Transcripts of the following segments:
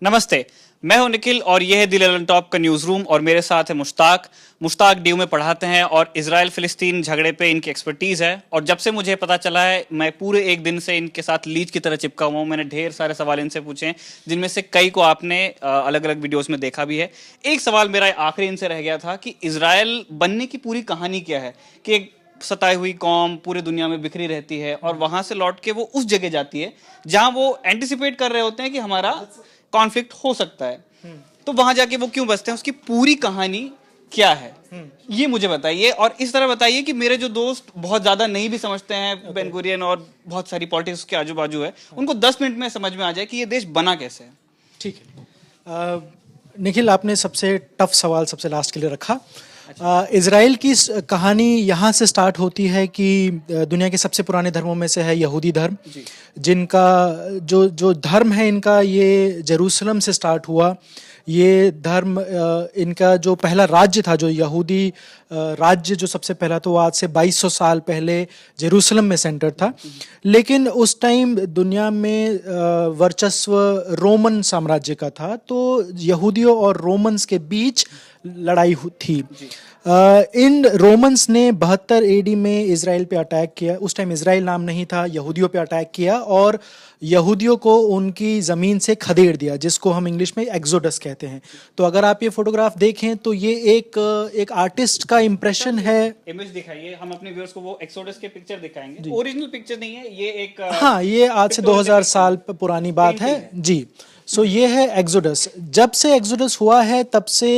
नमस्ते। मैं हूं निखिल और यह है दिल एलन टॉप का न्यूज रूम और मेरे साथ है मुश्ताक डीयू में पढ़ाते हैं और इजराइल फिलिस्तीन झगड़े पे इनकी एक्सपर्टीज है। और जब से मुझे पता चला है मैं पूरे एक दिन से इनके साथ लीच की तरह चिपका हुआ हूं। मैंने ढेर सारे सवाल इनसे पूछे हैं जिनमें से कई को आपने अलग अलग वीडियोस में देखा भी है। एक सवाल मेरा आखिरी इनसे रह गया था कि इजराइल बनने की पूरी कहानी क्या है, कि एक सताई हुई कौम पूरी दुनिया में बिखरी रहती है और वहां से लौट के वो उस जगह जाती है जहां वो एंटिसिपेट कर रहे होते हैं कि हमारा कॉन्फ्लिक्ट हो सकता है, तो वहां जाके वो क्यों बसते हैं, उसकी पूरी कहानी क्या है, ये मुझे बताइए। और इस तरह बताइए कि मेरे जो दोस्त बहुत ज्यादा नहीं भी समझते हैं बेन गुरियन और बहुत सारी पॉलिटिक्स के आजू बाजू है, उनको 10 मिनट में समझ में आ जाए कि ये देश बना कैसे है। ठीक है। निखिल, आपने सबसे टफ सवाल सबसे लास्ट के लिए रखा। इज़राइल की कहानी यहाँ से स्टार्ट होती है कि दुनिया के सबसे पुराने धर्मों में से है यहूदी धर्म, जिनका जो धर्म है इनका ये जेरूसलम से स्टार्ट हुआ। ये धर्म इनका जो पहला राज्य था, जो यहूदी राज्य जो सबसे पहला, तो आज से 2200 साल पहले जेरूसलम में सेंटर था। लेकिन उस टाइम दुनिया में वर्चस्व रोमन साम्राज्य का था, तो यहूदियों और रोमन्स के बीच लड़ाई थी। इन रोमन्स ने 72 एडी में इज़राइल पे अटैक किया। उस टाइम इज़राइल नाम नहीं था, यहूदियों पे अटैक किया और यहूदियों को उनकी ज़मीन से खदेड़ दिया, जिसको हम इंग्लिश में एक्सोडस कहते हैं। तो अगर आप ये फोटोग्राफ देखें तो ये एक आर्टिस्ट का इम्प्रेशन है। इमेज दिखाइए, हम अपने व्यूअर्स को वो एक्सोडस के पिक्चर दिखाएंगे। ओरिजिनल पिक्चर नहीं है ये, एक हाँ, ये आज से 2000 साल पुरानी बात है जी। ये है एक्सोडस। जब से एक्सोडस हुआ है तब से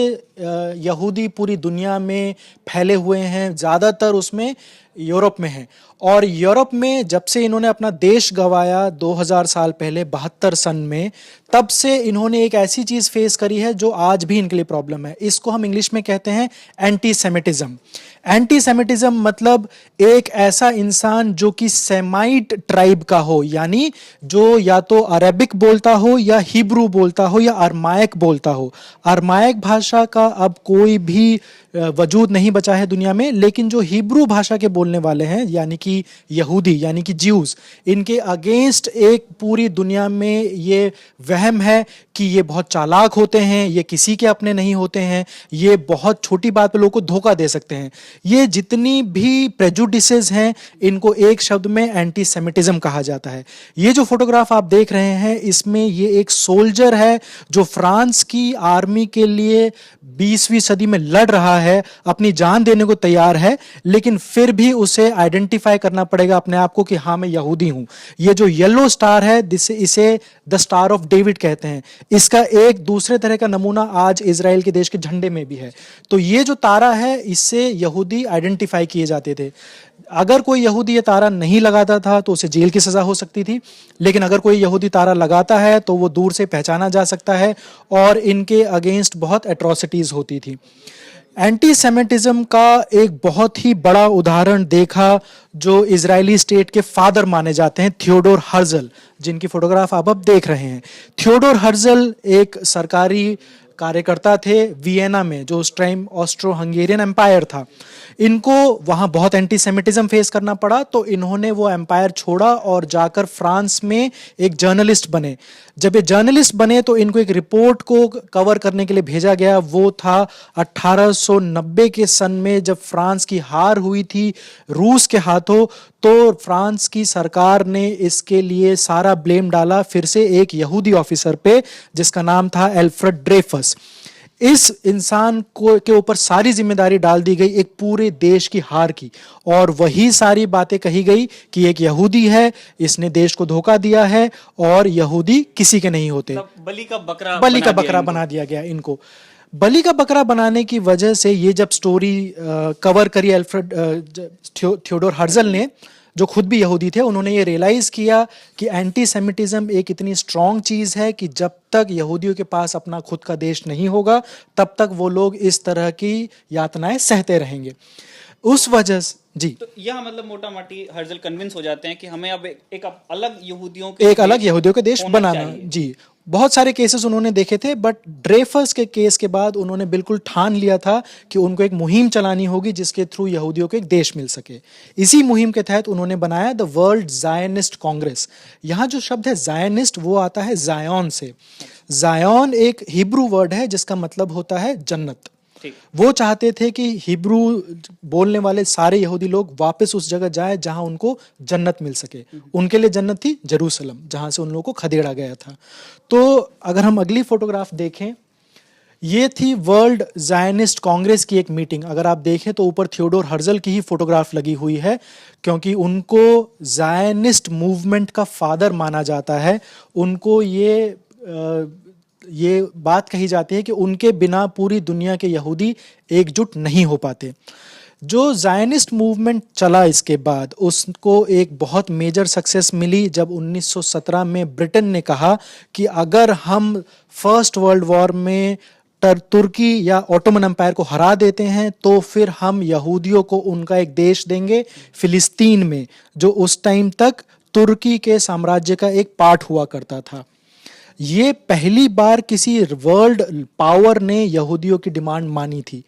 यहूदी पूरी दुनिया में फैले हुए हैं, ज़्यादातर उसमें यूरोप में हैं। और यूरोप में जब से इन्होंने अपना देश गंवाया 2000 साल पहले 72 सन में, तब से इन्होंने एक ऐसी चीज़ फेस करी है जो आज भी इनके लिए प्रॉब्लम है। इसको हम इंग्लिश में कहते हैं एंटी सेमिटिज्म। एंटी सेमिटिज्म मतलब एक ऐसा इंसान जो कि सेमाइट ट्राइब का हो, यानी जो या तो अरेबिक बोलता हो या हिब्रू बोलता हो या अरमाइक बोलता हो। अरमाइक भाषा का अब कोई भी वजूद नहीं बचा है दुनिया में, लेकिन जो हिब्रू भाषा के बोलने वाले हैं यानी कि यहूदी यानी कि ज्यूज, इनके अगेंस्ट एक पूरी दुनिया में ये वहम है कि ये बहुत चालाक होते हैं, ये किसी के अपने नहीं होते हैं, ये बहुत छोटी बात पे लोगों को धोखा दे सकते हैं। ये जितनी भी प्रेजुडिसेस हैं, इनको एक शब्द में एंटी सेमिटिज्म कहा जाता है। ये जो फोटोग्राफ आप देख रहे हैं, इसमें ये एक सोल्जर है जो फ्रांस की आर्मी के लिए 20वीं सदी में लड़ रहा है, अपनी जान देने को तैयार है, लेकिन फिर भी उसे आइडेंटिफाई करना पड़ेगा अपने आप को कि हाँ, मैं यहूदी हूं। ये जो येलो स्टार है, इसे द स्टार ऑफ डेविड कहते हैं। इसका एक दूसरे तरह का नमूना आज इजराइल के देश के झंडे में भी है। तो ये जो तारा है, इससे यहूदी आइडेंटिफाई किए जाते थे। अगर कोई यहूदी ये तारा नहीं लगाता था तो उसे जेल की सजा हो सकती थी, लेकिन अगर कोई यहूदी तारा लगाता है तो वो दूर से पहचाना जा सकता है और इनके अगेंस्ट बहुत एट्रोसिटीज होती थी। एंटी सेमिटिज्म का एक बहुत ही बड़ा उदाहरण देखा जो इजरायली स्टेट के फादर माने जाते हैं, थियोडोर हर्जल, जिनकी फोटोग्राफ आप अब देख रहे हैं। थियोडोर हर्जल एक सरकारी कार्यकर्ता थे वियना में, जो उस टाइम ऑस्ट्रो हंगेरियन एम्पायर था। इनको वहाँ बहुत एंटी सेमिटिज्म फेस करना पड़ा, तो इन्होंने वो एम्पायर छोड़ा और जाकर फ्रांस में एक जर्नलिस्ट बने। जब ये जर्नलिस्ट बने तो इनको एक रिपोर्ट को कवर करने के लिए भेजा गया। वो था 1890 के सन में, जब फ्रांस की हार हुई थी रूस के हाथों। तो फ्रांस की सरकार ने इसके लिए सारा ब्लेम डाला फिर से एक यहूदी ऑफिसर पे, जिसका नाम था एल्फ्रेड ड्रेफस। इस इंसान को के ऊपर सारी जिम्मेदारी डाल दी गई एक पूरे देश की हार की, और वही सारी बातें कही गई कि एक यहूदी है, इसने देश को धोखा दिया है और यहूदी किसी के नहीं होते। बलि का बकरा बना दिया गया इनको। बलि का बकरा बनाने की वजह से ये जब स्टोरी कवर करी एल्फ्रेड थियोडोर हर्जल ने, जो खुद भी यहूदी थे, उन्होंने ये रियलाइज किया कि एंटी सेमिटिज्म एक इतनी स्ट्रॉन्ग चीज है कि जब तक यहूदियों के पास अपना खुद का देश नहीं होगा, तब तक वो लोग इस तरह की यातनाएं सहते रहेंगे। उस वजह से जी, तो यह मतलब मोटा मोटी हर्जल कन्विंस हो जाते हैं कि हमें अब एक अलग यहूदियों के देश देश बनाना। जी, बहुत सारे केसेस उन्होंने देखे थे, बट ड्रेफस के केस के बाद उन्होंने बिल्कुल ठान लिया था कि उनको एक मुहिम चलानी होगी जिसके थ्रू यहूदियों को एक देश मिल सके। इसी मुहिम के तहत उन्होंने बनाया द वर्ल्ड जायनिस्ट कांग्रेस। यहाँ जो शब्द है जायनिस्ट वो आता है जायन से। जायन एक हिब्रू वर्ड है जिसका मतलब होता है जन्नत। वो चाहते थे कि हिब्रू बोलने वाले सारे यहूदी लोग वापस उस जगह जाए जहां उनको जन्नत मिल सके। उनके लिए जन्नत थी जेरूसलम, जहां से उन लोगों को खदेड़ा गया था। तो अगर हम अगली फोटोग्राफ देखें, ये थी वर्ल्ड जायनिस्ट कांग्रेस की एक मीटिंग। अगर आप देखें तो ऊपर थियोडोर हर्जल की ही फोटोग्राफ लगी हुई है, क्योंकि उनको जायनिस्ट मूवमेंट का फादर माना जाता है। उनको ये बात कही जाती है कि उनके बिना पूरी दुनिया के यहूदी एकजुट नहीं हो पाते। जो जायनिस्ट मूवमेंट चला इसके बाद उसको एक बहुत मेजर सक्सेस मिली जब 1917 में ब्रिटेन ने कहा कि अगर हम फर्स्ट वर्ल्ड वॉर में तुर्की या ऑटोमन एम्पायर को हरा देते हैं तो फिर हम यहूदियों को उनका एक देश देंगे फिलिस्तीन में, जो उस टाइम तक तुर्की के साम्राज्य का एक पार्ट हुआ करता था। ये पहली बार किसी वर्ल्ड पावर ने यहूदियों की डिमांड मानी थी।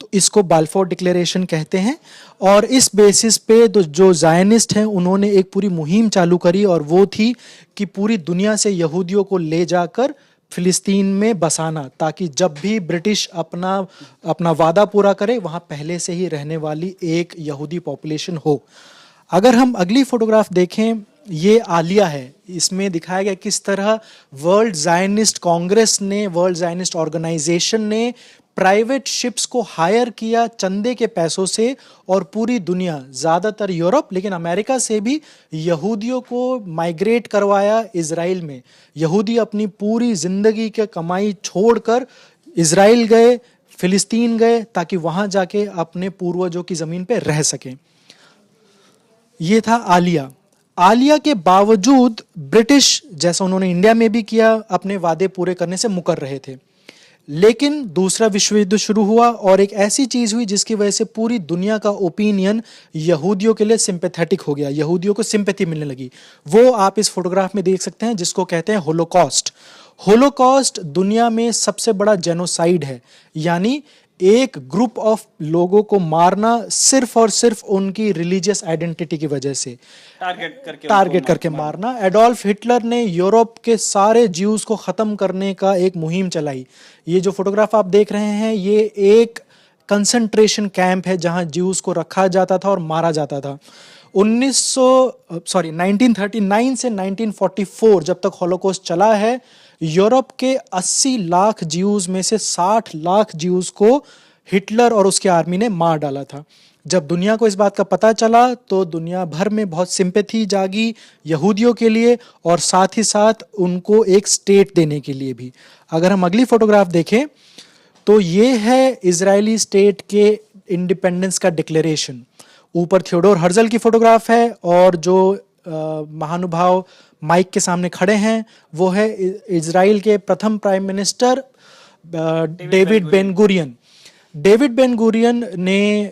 तो इसको बाल्फोर डिक्लेरेशन कहते हैं। और इस बेसिस पे जो जायनिस्ट हैं उन्होंने एक पूरी मुहिम चालू करी, और वो थी कि पूरी दुनिया से यहूदियों को ले जाकर फिलिस्तीन में बसाना, ताकि जब भी ब्रिटिश अपना वादा पूरा करे वहां पहले से ही रहने वाली एक यहूदी पॉपुलेशन हो। अगर हम अगली फोटोग्राफ देखें, ये आलिया है। इसमें दिखाया गया किस तरह वर्ल्ड जायनिस्ट कांग्रेस ने, वर्ल्ड जायनिस्ट ऑर्गेनाइजेशन ने प्राइवेट शिप्स को हायर किया चंदे के पैसों से, और पूरी दुनिया, ज़्यादातर यूरोप लेकिन अमेरिका से भी यहूदियों को माइग्रेट करवाया इजराइल में। यहूदी अपनी पूरी जिंदगी की कमाई छोड़कर इजराइल गए, फिलिस्तीन गए, ताकि वहां जाके अपने पूर्वजों की ज़मीन पे रह सकें। ये था आलिया। आलिया के बावजूद ब्रिटिश, जैसा उन्होंने इंडिया में भी किया, अपने वादे पूरे करने से मुकर रहे थे। लेकिन दूसरा विश्व युद्ध शुरू हुआ और एक ऐसी चीज हुई जिसकी वजह से पूरी दुनिया का ओपिनियन यहूदियों के लिए सिंपैथेटिक हो गया, यहूदियों को सिंपैथी मिलने लगी। वो आप इस फोटोग्राफ में देख सकते हैं, जिसको कहते हैं होलोकॉस्ट। होलोकॉस्ट दुनिया में सबसे बड़ा जेनोसाइड है, यानी एक ग्रुप ऑफ लोगों को मारना सिर्फ और सिर्फ उनकी रिलीजियस आइडेंटिटी की वजह से, टारगेट करके मारना। एडोल्फ हिटलर ने यूरोप के सारे ज्यूज को खत्म करने का एक मुहिम चलाई। ये जो फोटोग्राफ आप देख रहे हैं, ये एक कंसंट्रेशन कैंप है जहां ज्यूज को रखा जाता था और मारा जाता था। 1939 से 1944 जब तक हॉलोकॉस्ट चला है, यूरोप के 80 लाख ज्यूज में से 60 लाख ज्यूज को हिटलर और उसकी आर्मी ने मार डाला था। जब दुनिया को इस बात का पता चला तो दुनिया भर में बहुत सिंपैथी जागी यहूदियों के लिए, और साथ ही साथ उनको एक स्टेट देने के लिए भी। अगर हम अगली फोटोग्राफ देखें तो ये है इजरायली स्टेट के इंडिपेंडेंस का डिक्लेरेशन। ऊपर थियोडोर हर्जल की फोटोग्राफ है, और जो महानुभाव माइक के सामने खड़े हैं वो है इजराइल के प्रथम prime minister David Ben Gurion. David Ben Gurion ने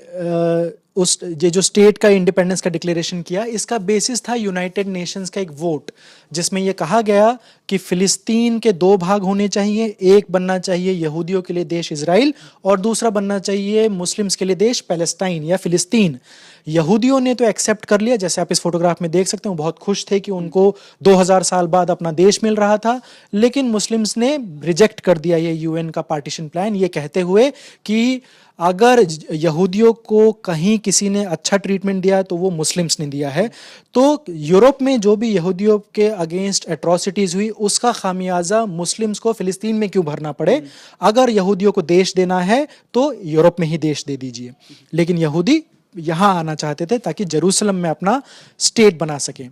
ये जो स्टेट का इंडिपेंडेंस का डिक्लेरेशन किया, इसका बेसिस था यूनाइटेड नेशंस का एक वोट, जिसमें यह कहा गया कि फिलिस्तीन के 2 भाग होने चाहिए। एक बनना चाहिए यहूदियों के लिए देश इजराइल, और दूसरा बनना चाहिए मुस्लिम्स के लिए देश पैलेस्टाइन या फिलिस्तीन। यहूदियों ने तो एक्सेप्ट कर लिया, जैसे आप इस फोटोग्राफ में देख सकते हैं, बहुत खुश थे कि उनको 2000 साल बाद अपना देश मिल रहा था। लेकिन मुस्लिम्स ने रिजेक्ट कर दिया ये यूएन का पार्टीशन प्लान, ये कहते हुए कि अगर यहूदियों को कहीं किसी ने अच्छा ट्रीटमेंट दिया तो वो मुस्लिम्स ने दिया है। तो यूरोप में जो भी यहूदियों के अगेंस्ट एट्रोसिटीज हुई, उसका खामियाजा मुस्लिम्स को फिलिस्तीन में क्यों भरना पड़े। अगर यहूदियों को देश देना है तो यूरोप में ही देश दे दीजिए। लेकिन यहूदी यहाँ आना चाहते थे ताकि जेरूसलम में अपना स्टेट बना सकें।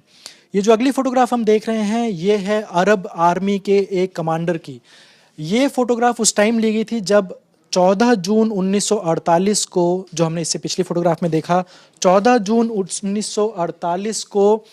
ये जो अगली फोटोग्राफ हम देख रहे हैं, ये है अरब आर्मी के एक कमांडर की। ये फोटोग्राफ उस टाइम ली गई थी जब 14 जून 1948 को, जो हमने इससे पिछली फोटोग्राफ में देखा, 14 जून 1948 को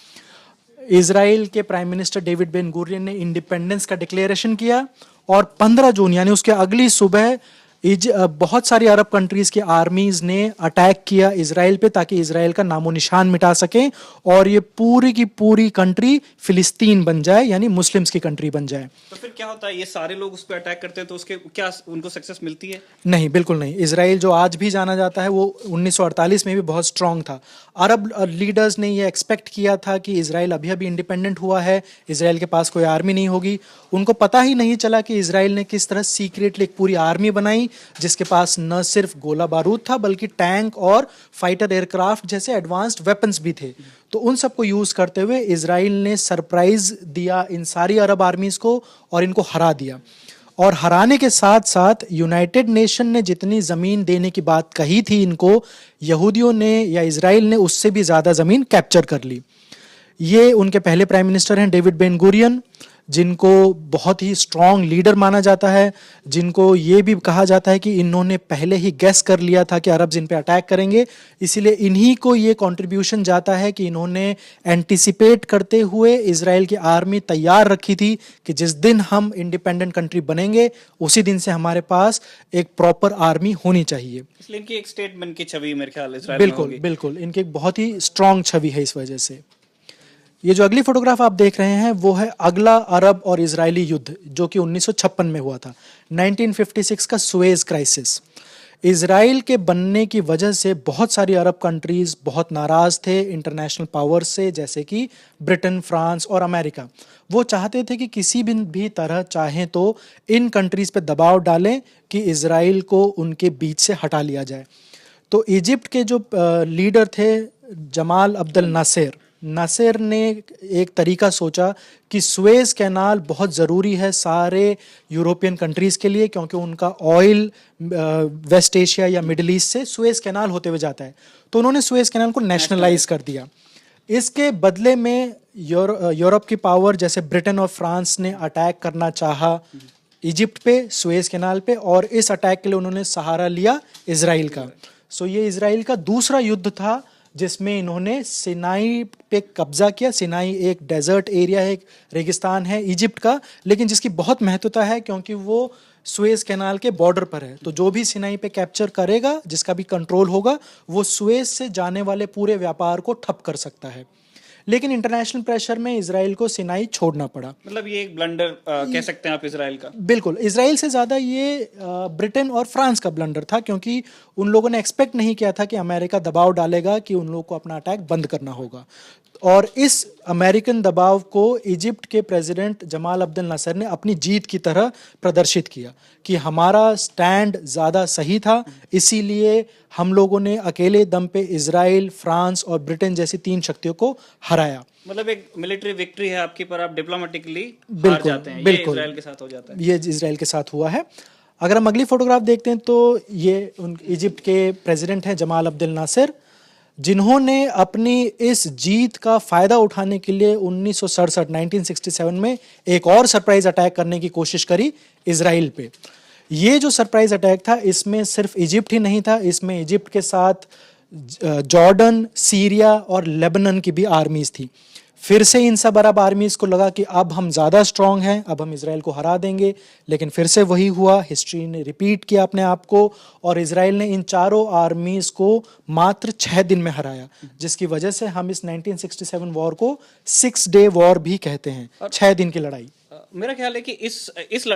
इजराइल के prime minister David Ben Gurion ने इंडिपेंडेंस का डिक्लेरेशन किया, और 15 जून यानी उसके अगली सुबह बहुत सारी अरब कंट्रीज की आर्मीज ने अटैक किया इजराइल पे ताकि इजराइल का नामो निशान मिटा सकें और ये पूरी की पूरी कंट्री फिलिस्तीन बन जाए, यानी मुस्लिम्स की कंट्री बन जाए। तो फिर क्या होता है, ये सारे लोग उस पर अटैक करते हैं तो उसके क्या उनको सक्सेस मिलती है? नहीं, बिल्कुल नहीं। इजराइल जो आज भी जाना जाता है वो 1948 में भी बहुत स्ट्रांग था। अरब लीडर्स ने ये एक्सपेक्ट किया था कि इजराइल अभी अभी इंडिपेंडेंट हुआ है, इजराइल के पास कोई आर्मी नहीं होगी। उनको पता ही नहीं चला कि इजराइल ने किस तरह सीक्रेटली एक पूरी आर्मी बनाई जिसके पास न सिर्फ गोला बारूद था बल्कि टैंक और फाइटर एयरक्राफ्ट जैसे एडवांस्ड वेपन्स भी थे। तो उन सबको यूज करते हुए इजराइल ने सरप्राइज दिया इन सारी अरब आर्मीज को और इनको हरा दिया। और हराने के साथ साथ यूनाइटेड नेशन ने जितनी ज़मीन देने की बात कही थी इनको, यहूदियों ने या इजराइल ने उससे भी ज़्यादा ज़मीन कैप्चर कर ली। ये उनके पहले प्राइम मिनिस्टर हैं डेविड बेन गुरियन, जिनको बहुत ही स्ट्रॉन्ग लीडर माना जाता है, जिनको ये भी कहा जाता है कि इन्होंने पहले ही गेस कर लिया था कि अरब्स इन पे अटैक करेंगे। इसीलिए इन्हीं को ये कंट्रीब्यूशन जाता है कि इन्होंने एंटिसिपेट करते हुए इजराइल की आर्मी तैयार रखी थी कि जिस दिन हम इंडिपेंडेंट कंट्री बनेंगे उसी दिन से हमारे पास एक प्रॉपर आर्मी होनी चाहिए। इसलिए इनकी एक स्टेटमेंट की छवि मेरे ख्याल इजराइल में बिल्कुल होगी। बिल्कुल, इनकी एक बहुत ही स्ट्रॉन्ग छवि है इस वजह से। ये जो अगली फोटोग्राफ आप देख रहे हैं वो है अगला अरब और इजरायली युद्ध जो कि 1956 में हुआ था, 1956 का सुएज क्राइसिस। इजराइल के बनने की वजह से बहुत सारी अरब कंट्रीज बहुत नाराज थे इंटरनेशनल पावर्स से, जैसे कि ब्रिटेन, फ्रांस और अमेरिका। वो चाहते थे कि किसी भी तरह चाहें तो इन कंट्रीज पे दबाव डालें कि इजराइल को उनके बीच से हटा लिया जाए। तो इजिप्ट के जो लीडर थे जमाल अब्दुल नासिर ने एक तरीका सोचा कि सुएज कैनाल बहुत ज़रूरी है सारे यूरोपियन कंट्रीज़ के लिए, क्योंकि उनका ऑयल वेस्ट एशिया या मिडिल ईस्ट से सुएज कैनाल होते हुए जाता है। तो उन्होंने सुएज कैनाल को नेशनलाइज कर दिया। इसके बदले में यूरोप की पावर जैसे ब्रिटेन और फ्रांस ने अटैक करना चाहा इजिप्ट पे, सुएज कैनाल पे, और इस अटैक के लिए उन्होंने सहारा लिया इजराइल का। सो ये इजराइल का दूसरा युद्ध था जिसमें इन्होंने सिनाई पे कब्जा किया। सिनाई एक डेजर्ट एरिया है, एक रेगिस्तान है इजिप्ट का, लेकिन जिसकी बहुत महत्वता है क्योंकि वो सुएज कैनाल के बॉर्डर पर है। तो जो भी सिनाई पे कैप्चर करेगा, जिसका भी कंट्रोल होगा, वो सुएज से जाने वाले पूरे व्यापार को ठप कर सकता है। लेकिन इंटरनेशनल प्रेशर में इजराइल को सिनाई छोड़ना पड़ा। मतलब ये एक ब्लंडर कह सकते हैं आप इजराइल का। बिल्कुल, इजराइल से ज़्यादा ये ब्रिटेन और फ्रांस का ब्लंडर था, क्योंकि उन लोगों ने एक्सपेक्ट नहीं किया था कि अमेरिका दबाव डालेगा कि उन लोगों को अपना अटैक बंद करना होगा। और इस अमेरिकन दबाव को इजिप्ट के प्रेसिडेंट जमाल अब्दुल नासिर ने अपनी जीत की तरह प्रदर्शित किया कि हमारा स्टैंड ज़्यादा सही था, इसीलिए हम लोगों ने अकेले दम पे इजराइल, फ्रांस और ब्रिटेन जैसी 3 शक्तियों को हराया। मतलब एक मिलिट्री विक्ट्री है आपकी, पर आप डिप्लोमेटिकली हार बिल्कुल जाते हैं। बिल्कुल, ये इजराइल के साथ हो जाता है। ये इजराइल के साथ हुआ है। अगर हम अगली फोटोग्राफ देखते हैं तो ये इजिप्ट के प्रेसिडेंट हैं जमाल अब्दुल नासिर, जिन्होंने अपनी इस जीत का फ़ायदा उठाने के लिए 1967 में एक और सरप्राइज अटैक करने की कोशिश करी इजराइल पे। ये जो सरप्राइज अटैक था, इसमें सिर्फ इजिप्ट ही नहीं था, इसमें इजिप्ट के साथ जॉर्डन, सीरिया और लेबनान की भी आर्मीज थी। फिर से इन सब अरब आर्मीज को लगा कि अब हम ज़्यादा स्ट्रांग हैं, अब हम इजराइल को हरा देंगे, लेकिन फिर से वही हुआ। हिस्ट्री ने रिपीट किया अपने आप को और इजराइल ने इन चारों आर्मीज को मात्र 6 दिन में हराया, जिसकी वजह से हम इस 1967 वॉर को 6 डे वॉर भी कहते हैं, 6 दिन की लड़ाई। मेरा ख्याल है कि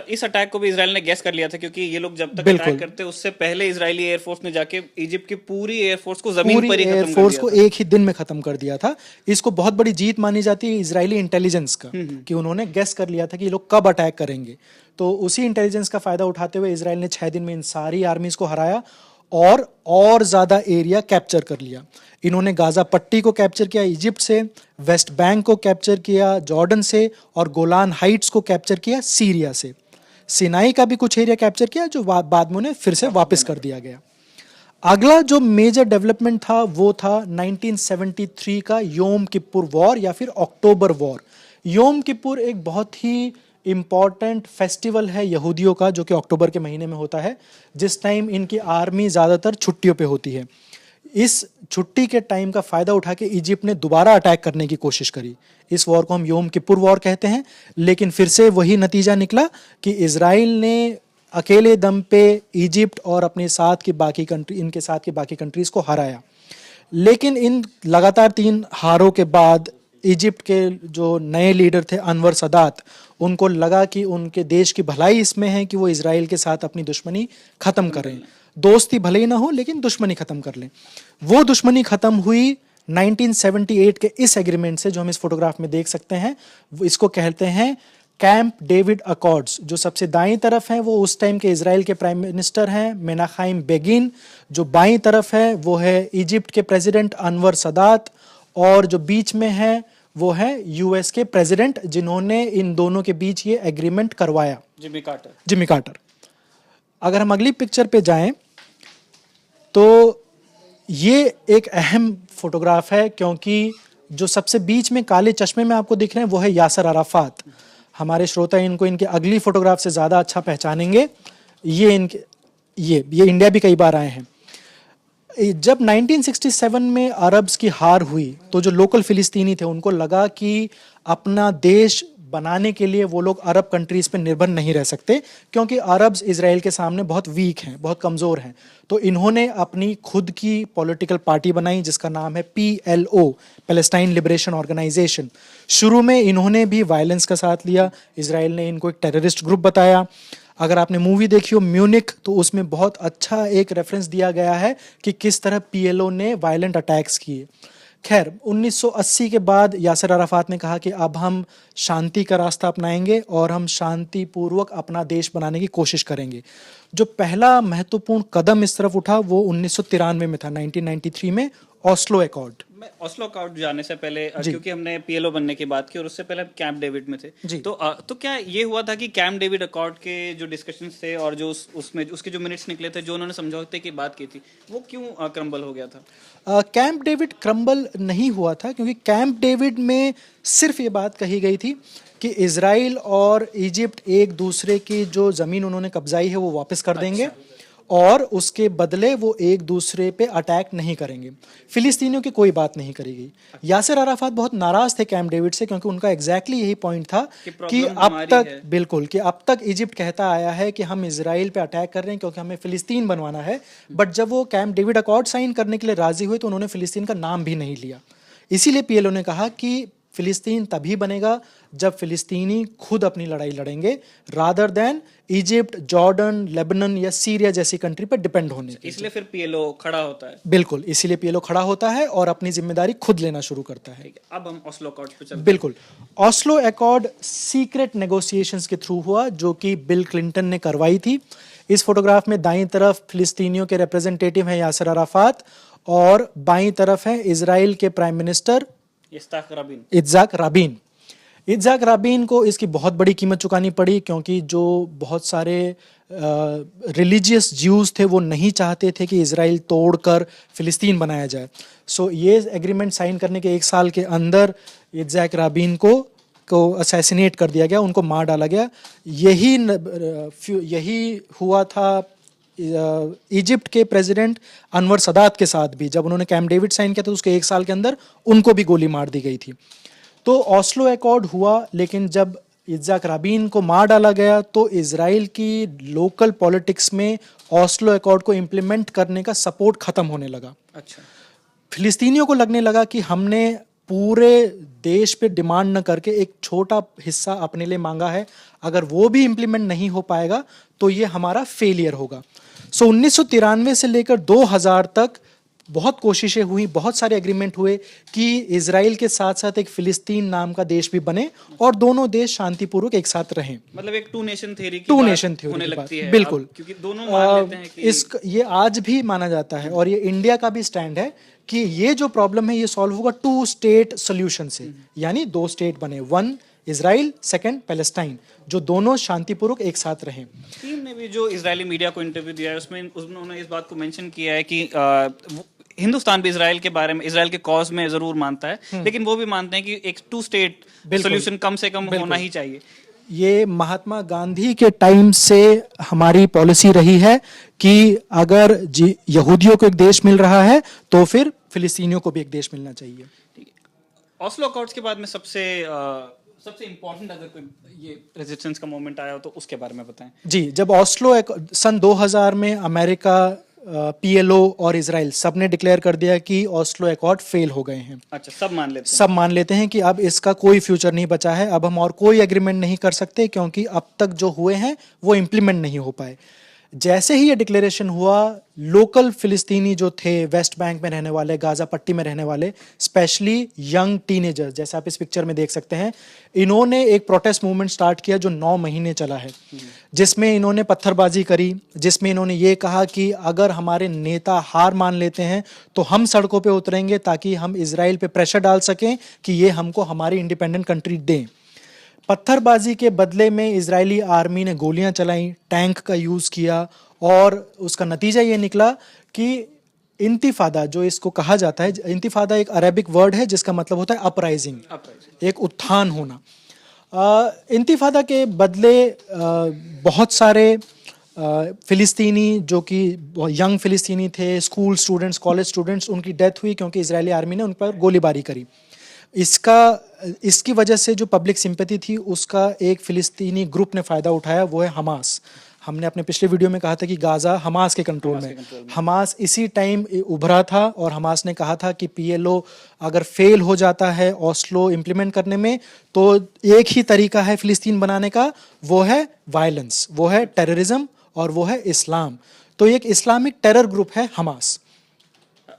इस अटैक को भी इजराइल ने गैस कर लिया था, क्योंकि ये लोग जब तक बिल्कुल। अटैक करते उससे पहले इजरायली एयरफोर्स ने जाके इजिप्ट की पूरी एयरफोर्स को जमीन पूरी पर ही खत्म कर एयरफोर्स दिया को था। एक ही दिन में खत्म कर दिया था। इसको बहुत बड़ी जीत मानी जाती है इजरायली इंटेलिजेंस का, कि उन्होंने गेस कर लिया था कि ये लोग कब अटैक करेंगे। तो उसी इंटेलिजेंस का फायदा उठाते हुए इजराइल ने 6 दिन में इन सारी आर्मीज को हराया और ज़्यादा एरिया कैप्चर कर लिया। इन्होंने गाजा पट्टी को कैप्चर किया इजिप्ट से, वेस्ट बैंक को कैप्चर किया जॉर्डन से, और गोलान हाइट्स को कैप्चर किया सीरिया से। सिनाई का भी कुछ एरिया कैप्चर किया जो बाद में उन्हें फिर से वापस कर दिया गया। अगला जो मेजर डेवलपमेंट था वो था 1973 का योम किप्पुर वॉर या फिर अक्टूबर वॉर। योम किप्पुर एक बहुत ही इम्पॉर्टेंट फेस्टिवल है यहूदियों का, जो कि अक्टूबर के महीने में होता है, जिस टाइम इनकी आर्मी ज़्यादातर छुट्टियों पे होती है। इस छुट्टी के टाइम का फ़ायदा उठा के इजिप्ट ने दोबारा अटैक करने की कोशिश करी। इस वॉर को हम योम किप्पुर वॉर कहते हैं, लेकिन फिर से वही नतीजा निकला कि इजराइल ने अकेले दम पे इजिप्ट और अपने साथ की बाकी कंट्री इनके साथ की बाकी कंट्रीज को हराया। लेकिन इन लगातार 3 हारों के बाद इजिप्ट के जो नए लीडर थे अनवर सदात, उनको लगा कि उनके देश की भलाई इसमें है कि वो इजराइल के साथ अपनी दुश्मनी खत्म करें। दोस्ती भले ही ना हो लेकिन दुश्मनी खत्म कर लें। वो दुश्मनी खत्म हुई 1978 के इस एग्रीमेंट से, जो हम इस फोटोग्राफ में देख सकते हैं। इसको कहते हैं कैंप डेविड अकॉर्ड्स। जो सबसे दाईं तरफ हैं वो उस टाइम के इजराइल के प्राइम मिनिस्टर हैं मेनाखाइम बेगिन। जो बाईं तरफ है वो है इजिप्ट के प्रेसिडेंट अनवर सदात, और जो बीच में है वो है यूएस के प्रेसिडेंट, जिन्होंने इन दोनों के बीच ये एग्रीमेंट करवाया, जिमी कार्टर। अगर हम अगली पिक्चर पे जाएं तो ये एक अहम फोटोग्राफ है, क्योंकि जो सबसे बीच में काले चश्मे में आपको दिख रहे हैं वो है यासर अराफात। हमारे श्रोता इनको इनके अगली फोटोग्राफ से ज़्यादा अच्छा पहचानेंगे। ये इंडिया भी कई बार आए हैं। जब 1967 में अरब्स की हार हुई तो जो लोकल फिलिस्तीनी थे उनको लगा कि अपना देश बनाने के लिए वो लोग अरब कंट्रीज पे निर्भर नहीं रह सकते, क्योंकि अरब्स इजराइल के सामने बहुत वीक हैं, बहुत कमज़ोर हैं। तो इन्होंने अपनी खुद की पॉलिटिकल पार्टी बनाई जिसका नाम है PLO, पैलेस्टाइन लिबरेशन ऑर्गेनाइजेशन। शुरू में इन्होंने भी वायलेंस का साथ लिया, इजराइल ने इनको एक टेररिस्ट ग्रुप बताया। अगर आपने मूवी देखी हो म्यूनिक, तो उसमें बहुत अच्छा एक रेफरेंस दिया गया है कि किस तरह PLO ने वायलेंट अटैक्स किए। खैर 1980 के बाद यासर अराफात ने कहा कि अब हम शांति का रास्ता अपनाएंगे और हम शांतिपूर्वक अपना देश बनाने की कोशिश करेंगे। जो पहला महत्वपूर्ण कदम इस तरफ उठा वो 1993 में था, 1993 में ऑस्लो एकॉर्ड। मैं ऑस्लो अकॉर्ड जाने से पहले क्योंकि हमने PLO बनने की बात की और उससे पहले कैंप डेविड में थे, तो क्या ये हुआ था कि कैंप डेविड अकॉर्ड के जो डिस्कशंस थे और जो उसमें उसके जो मिनट्स निकले थे, जो उन्होंने समझौते की बात की थी, वो क्यों क्रम्बल हो गया था? कैंप डेविड क्रम्बल नहीं हुआ था, क्योंकि कैंप डेविड में सिर्फ ये बात कही गई थी कि इजराइल और इजिप्ट एक दूसरे की जो ज़मीन उन्होंने कब्जाई है वो वापस कर देंगे, और उसके बदले वो एक दूसरे पे अटैक नहीं करेंगे। फिलिस्तीनियों की कोई बात नहीं करी गई। यासिर अराफात बहुत नाराज थे कैंप डेविड से, क्योंकि उनका एग्जैक्टली यही पॉइंट था कि अब तक बिल्कुल कि अब तक इजिप्ट कहता आया है कि हम इजराइल पे अटैक कर रहे हैं क्योंकि हमें फिलिस्तीन बनवाना है, बट जब वो कैंप डेविड अकॉर्ड साइन करने के लिए राजी हुए तो उन्होंने फिलिस्तीन का नाम भी नहीं लिया। इसीलिए PLO ने कहा कि फिलिस्तीन तभी बनेगा जब फिलिस्तीनी खुद अपनी लड़ाई लड़ेंगे, rather than Egypt, Jordan, Lebanon या सीरिया जैसी कंट्री पर डिपेंड होने। इसलिए फिर PLO खड़ा होता है। बिल्कुल, इसीलिए PLO खड़ा होता है और अपनी जिम्मेदारी खुद लेना शुरू करता है। अब हम ऑस्लो अकॉर्ड पे चलते हैं। बिल्कुल, ऑस्लो अकॉर्ड सीक्रेट नेगोशिएशंस के थ्रू हुआ, जो कि बिल क्लिंटन ने करवाई थी। इस फोटोग्राफ में दाईं तरफ फिलिस्तीनियों के रिप्रेजेंटेटिव हैं यासिर अराफात, और बाईं तरफ है इजराइल के prime minister Itzhak Rabin. Itzhak Rabin को इसकी बहुत बड़ी कीमत चुकानी पड़ी, क्योंकि जो बहुत सारे रिलीजियस ज्यूज़ थे वो नहीं चाहते थे कि इजराइल तोड़कर फिलिस्तीन बनाया जाए। सो ये एग्रीमेंट साइन करने के 1 साल के अंदर इत्ज़ाक राबिन को असैसिनेट कर दिया गया, उनको मार डाला गया। यही हुआ था इजिप्ट के प्रेसिडेंट अनवर सदात के साथ भी। जब उन्होंने कैंप डेविड साइन किया था उसके 1 साल के अंदर उनको भी गोली मार दी गई थी। तो ऑस्लो अकॉर्ड हुआ, लेकिन जब इत्ज़ाक राबिन को मार डाला गया तो इजराइल की लोकल पॉलिटिक्स में ऑस्लो अकॉर्ड को इम्प्लीमेंट करने का सपोर्ट खत्म होने लगा। अच्छा, फिलिस्तीनियों को लगने लगा कि हमने पूरे देश पे डिमांड न करके एक छोटा हिस्सा अपने लिए मांगा है, अगर वो भी इम्प्लीमेंट नहीं हो पाएगा तो ये हमारा फेलियर होगा। सो 1993 से लेकर 2000 तक बहुत कोशिशें हुई, बहुत सारे एग्रीमेंट हुए कि इजराइल के साथ साथ एक फिलिस्तीन नाम का देश भी बने और दोनों देश शांतिपूर्वक एक साथ रहें। मतलब एक टू नेशन थ्योरी होने लगती है। बिल्कुल, क्योंकि दोनों मान लेते हैं कि ये आज भी माना जाता है, और ये इंडिया का भी स्टैंड है कि ये जो प्रॉब्लम है ये सॉल्व होगा 2 स्टेट सोल्यूशन से, यानी 2 स्टेट बने, 1 इजराइल, 2 पैलेस्टाइन, जो दोनों शांतिपूर्वक एक साथ रहें। टीम ने भी जो इजरायली मीडिया को इंटरव्यू दिया है उसमें उन्होंने इस बात को मेंशन किया है कि हिंदुस्तान भी इजराइल के बारे में, इजराइल के कॉज में जरूर मानता है, लेकिन वो भी मानते हैं कि एक 2 स्टेट सोल्यूशन कम से कम होना ही चाहिए। ये महात्मा गांधी के टाइम से हमारी पॉलिसी रही है कि अगर यहूदियों को एक देश मिल रहा है तो फिर फिलिस्तीनियों को भी एक देश मिलना चाहिए। ऑस्लो अकॉर्ड्स के बाद में सबसे सबसे इम्पोर्टेंट अगर कोई ये रेजिस्टेंस का मोमेंट आया हो तो उसके बारे में बताएं। जी, जब ऑस्लो सन 2000 में अमेरिका, पीएलओ और इजराइल सब ने डिक्लेयर कर दिया कि ऑस्लो एकॉर्ड फेल हो गए हैं। अच्छा, सब मान लेते हैं। सब मान लेते हैं कि अब इसका कोई फ्यूचर नहीं बचा है, अब हम और कोई एग्रीमेंट नहीं कर सकते क्योंकि अब तक जो हुए हैं वो इम्प्लीमेंट नहीं हो पाए। जैसे ही ये डिक्लेरेशन हुआ, लोकल फिलिस्तीनी जो थे वेस्ट बैंक में रहने वाले, गाजा पट्टी में रहने वाले, स्पेशली यंग टीनेजर्स, जैसे आप इस पिक्चर में देख सकते हैं, इन्होंने एक प्रोटेस्ट मूवमेंट स्टार्ट किया जो 9 महीने चला है, जिसमें इन्होंने पत्थरबाजी करी, जिसमें इन्होंने ये कहा कि अगर हमारे नेता हार मान लेते हैं तो हम सड़कों पे उतरेंगे ताकि हम इजराइल पे प्रेशर डाल सकें कि ये हमको हमारी इंडिपेंडेंट कंट्री दें। पत्थरबाजी के बदले में इजरायली आर्मी ने गोलियां चलाई, टैंक का यूज़ किया और उसका नतीजा ये निकला कि इंतिफादा, जो इसको कहा जाता है, इंतिफादा एक अरेबिक वर्ड है जिसका मतलब होता है अपराइजिंग, एक उत्थान होना। इंतिफादा के बदले बहुत सारे फिलिस्तीनी जो कि यंग फिलिस्तीनी थे, स्कूल स्टूडेंट्स, कॉलेज स्टूडेंट्स, उनकी डेथ हुई क्योंकि इजरायली आर्मी ने उन पर गोलीबारी करी। इसकी वजह से जो पब्लिक सिंपैथी थी उसका एक फिलिस्तीनी ग्रुप ने फ़ायदा उठाया, वो है हमास। हमने अपने पिछले वीडियो में कहा था कि गाज़ा हमास के कंट्रोल में। हमास इसी टाइम उभरा था और हमास ने कहा था कि पीएलओ अगर फेल हो जाता है ऑस्लो इम्प्लीमेंट करने में तो एक ही तरीका है फिलिस्तीन बनाने का, वो है वायलेंस, वो है टेररिज्म और वो है इस्लाम। तो एक इस्लामिक टेरर ग्रुप है हमास।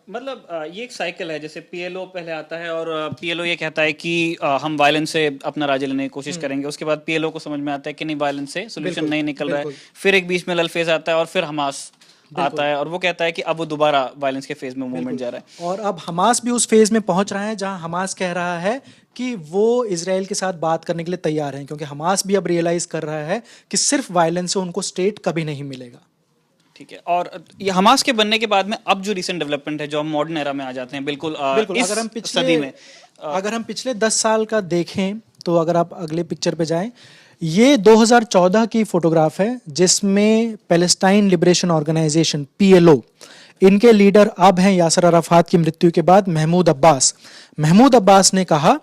मतलब ये एक साइकिल है, जैसे पीएलओ पहले आता है और पीएलओ ये कहता है कि हम वायलेंस से अपना राज्य लेने की कोशिश करेंगे। उसके बाद पीएलओ को समझ में आता है कि नहीं, वायलेंस से सोल्यूशन नहीं निकल रहा है। फिर एक बीच में ललफेज आता है और फिर हमास आता है और वो कहता है कि अब वो दोबारा वायलेंस के फेज में मूवमेंट जा रहा है। और अब हमास भी उस फेज में पहुंच रहा है जहां हमास कह रहा है कि वो इजराइल के साथ बात करने के लिए तैयार हैं, क्योंकि हमास भी अब रियलाइज कर रहा है कि सिर्फ वायलेंस से उनको स्टेट कभी नहीं मिलेगा। ठीक है, और ये हमास के बनने के बाद में अब जो रिसेंट डेवलपमेंट है, जो हम मॉडर्न एरा में आ जाते हैं, बिल्कुल इस सदी में अगर हम पिछले 10 साल का देखें तो अगर आप अगले पिक्चर पे जाएं, ये 2014 की फोटोग्राफ है जिसमें पैलेस्टाइन लिबरेशन ऑर्गेनाइजेशन पीएलओ, इनके लीडर अब हैं यासर अराफात की मृत्यु के बाद महमूद अब्बास। महमूद अब्बास ने कहा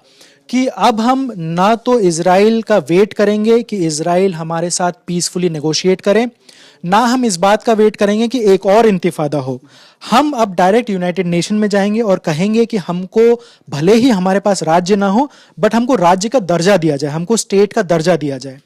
कि अब हम ना तो इजराइल का वेट करेंगे कि इजराइल हमारे साथ पीसफुली नेगोशिएट करें, ना हम इस बात का वेट करेंगे कि एक और इंतिफादा हो। हम अब डायरेक्ट यूनाइटेड नेशन में जाएंगे और कहेंगे कि हमको भले ही हमारे पास राज्य ना हो, बट हमको राज्य का दर्जा दिया जाए, हमको स्टेट का दर्जा दिया जाए।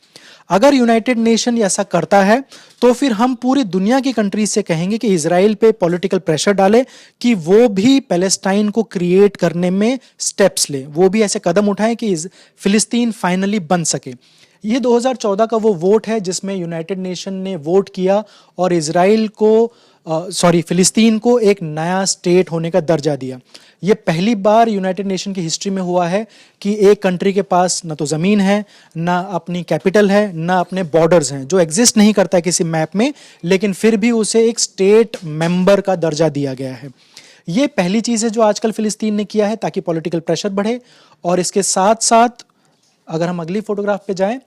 अगर यूनाइटेड नेशन ऐसा करता है तो फिर हम पूरी दुनिया की कंट्रीज से कहेंगे कि इजराइल पे पॉलिटिकल प्रेशर डाले कि वो भी पैलेस्टाइन को क्रिएट करने में स्टेप्स ले, वो भी ऐसे कदम उठाएं कि फिलिस्तीन फाइनली बन सके। ये 2014 का वो वोट है जिसमें यूनाइटेड नेशन ने वोट किया और इजराइल को फिलिस्तीन को एक नया स्टेट होने का दर्जा दिया। ये पहली बार यूनाइटेड नेशन की हिस्ट्री में हुआ है कि एक कंट्री के पास ना तो ज़मीन है, ना अपनी कैपिटल है, ना अपने बॉर्डर्स हैं, जो एग्जिस्ट नहीं करता है किसी मैप में, लेकिन फिर भी उसे एक स्टेट मेंबर का दर्जा दिया गया है। ये पहली चीज़ है जो आजकल फिलिस्तीन ने किया है ताकि पॉलिटिकल प्रेशर बढ़े। और इसके साथ साथ अगर हम अगली फोटोग्राफ पे जाएं,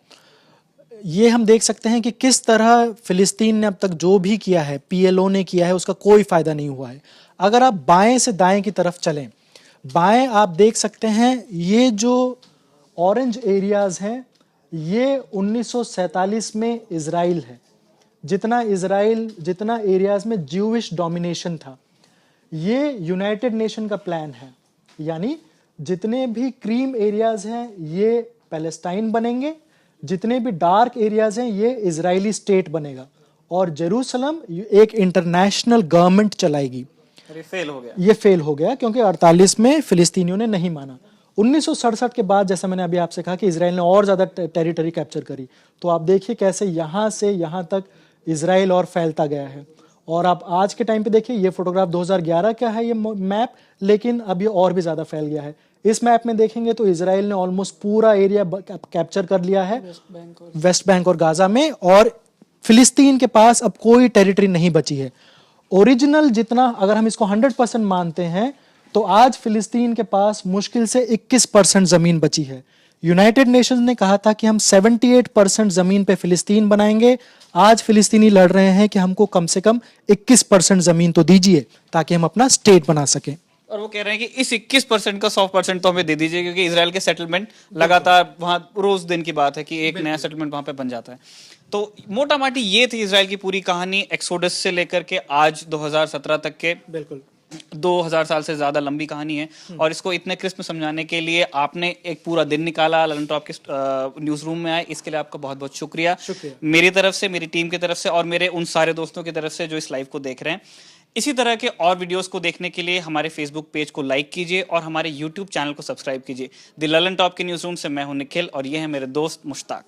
ये हम देख सकते हैं कि किस तरह फिलिस्तीन ने अब तक जो भी किया है, पीएलओ ने किया है, उसका कोई फायदा नहीं हुआ है। अगर आप बाएं से दाएं की तरफ चलें, बाएं आप देख सकते हैं ये जो ऑरेंज एरियाज हैं ये 1947 में इजराइल है। जितना एरियाज में ज्यूइश डोमिनेशन था, ये यूनाइटेड नेशन का प्लान है, यानी जितने भी क्रीम एरियाज हैं ये पैलेस्टाइन बनेंगे, जितने भी डार्क एरियाज हैं ये इजरायली स्टेट बनेगा और जेरूसलम एक इंटरनेशनल गवर्नमेंट चलाएगी। ये फेल हो गया। ये फेल हो गया क्योंकि 48 में फिलिस्तीनियों ने नहीं माना। 1967 के बाद जैसा मैंने अभी आपसे कहा कि इजराइल ने और ज़्यादा टेरिटरी कैप्चर करी, तो आप देखिए कैसे यहाँ से यहाँ तक इजराइल और फैलता गया है। और आप आज के टाइम पे देखिए, ये फोटोग्राफ 2011 का है ये मैप, लेकिन अब ये और भी ज़्यादा फैल गया है। इस मैप में देखेंगे तो इजराइल ने ऑलमोस्ट पूरा एरिया कैप्चर कर लिया है वेस्ट बैंक और गाजा में, और फिलिस्तीन के पास अब कोई टेरिटरी नहीं बची है। ओरिजिनल जितना, अगर हम इसको 100% मानते हैं तो आज फिलिस्तीन के पास मुश्किल से 21% ज़मीन बची है। यूनाइटेड नेशंस ने कहा था कि हम 78% ज़मीन पे फिलिस्तीन बनाएंगे। आज फिलिस्तीनी लड़ रहे हैं कि हमको कम से कम 21% ज़मीन तो दीजिए ताकि हम अपना स्टेट बना सकें। और वो कह रहे हैं कि इस 21% का 100% तो हमें दे दीजिए, क्योंकि इसराइल के सेटलमेंट लगातार वहां रोज दिन की बात है कि एक नया सेटलमेंट वहां पे बन जाता है। तो मोटा माटी ये थी इसराइल की पूरी कहानी, एक्सोडस से लेकर के आज 2017 तक के। बिल्कुल 2000 साल से ज्यादा लंबी कहानी है, और इसको इतने क्रिस्प में समझाने के लिए आपने एक पूरा दिन निकाला, ललन टॉप के न्यूज रूम में आए, इसके लिए आपका बहुत बहुत शुक्रिया। शुक्रिया। मेरी तरफ से, मेरी टीम की तरफ से और मेरे उन सारे दोस्तों की तरफ से जो इस लाइव को देख रहे हैं। इसी तरह के और वीडियोस को देखने के लिए हमारे फेसबुक पेज को लाइक कीजिए और हमारे यूट्यूब चैनल को सब्सक्राइब कीजिए। द ललन टॉप के न्यूज रूम से मैं हूं निखिल और ये है मेरे दोस्त मुश्ताक।